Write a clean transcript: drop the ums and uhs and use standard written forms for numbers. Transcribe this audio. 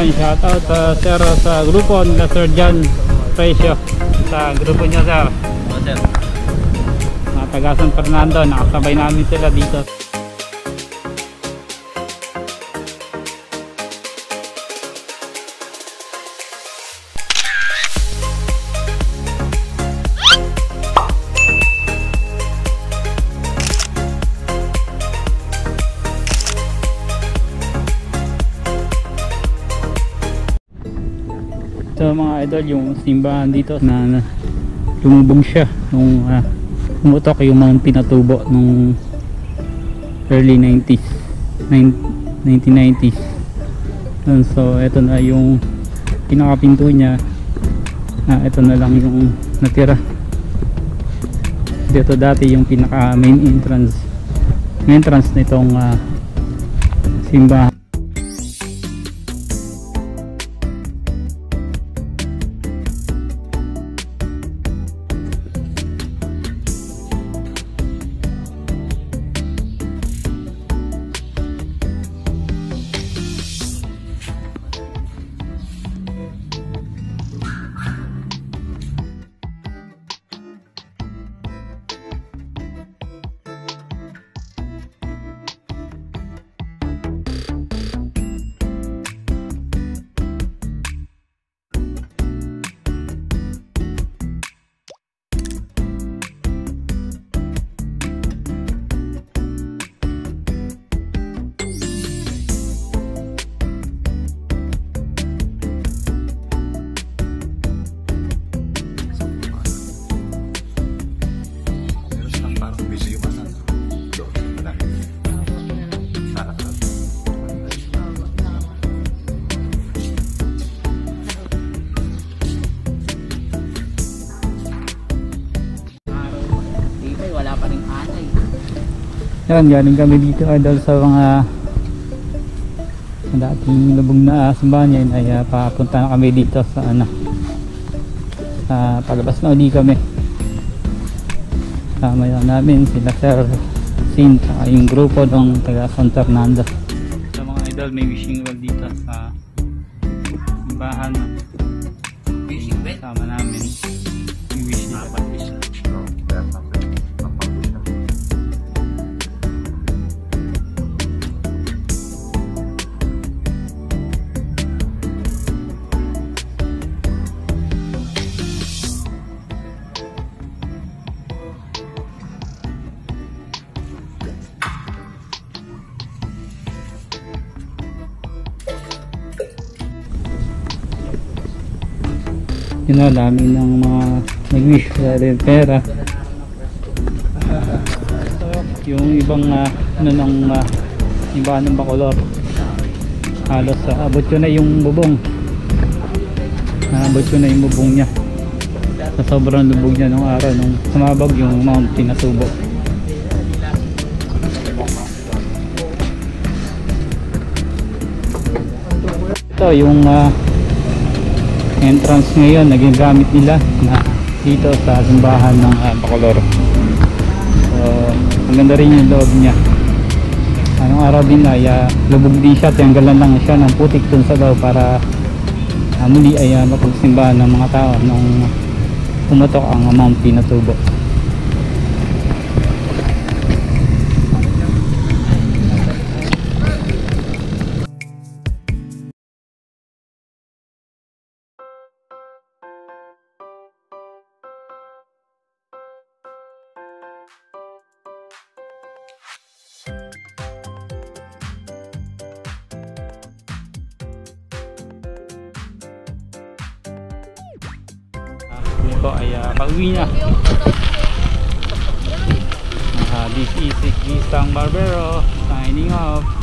Yun, shoutout sir sa grupo nila Sir John Precio. Sa grupo niya sir. Sir. Mga taga San Fernando, nakasabay namin sila dito. Ito mga idol, yung simbahan dito na lumubog siya nung pumutok yung Mount Pinatubo nung early 90s 1990s. So ito na yung pinakapinto niya. Ito na lang yung natira. Dito dati yung pinaka main entrance nitong simbahan. Yan, galing kami dito idol sa mga dating lubog na simbahan. Yan ay papunta na kami dito sa palabas na uli kami. Kasama namin sila Sir Sin at yung grupo ng taga San Fernando. Sa mga idol, may wishing well dito sa simbahan. Kasama namin yung wishing well. Yun na, dami ng mga nag-wish rin pera. Yung ibang simbahan ng Bacolor, halos abot ko na yung bubong. Abot ko na yung bubong niya sa sobrang lubog niya nung araw nung sumabog yung Mount Pinatubo. Ito yung entrance ngayon naging gamit nila na dito sa simbahan ng Bacolor. So maganda rin yung loob niya. Anong araw din ay lubog din siya, tanggalan lang siya ng putik dun sa loob para muli ay mapagsimbahan ng mga tao nung pumatok ang Mount Pinatubo. Ito ay pauwi na. This is Gisang Barbero signing off.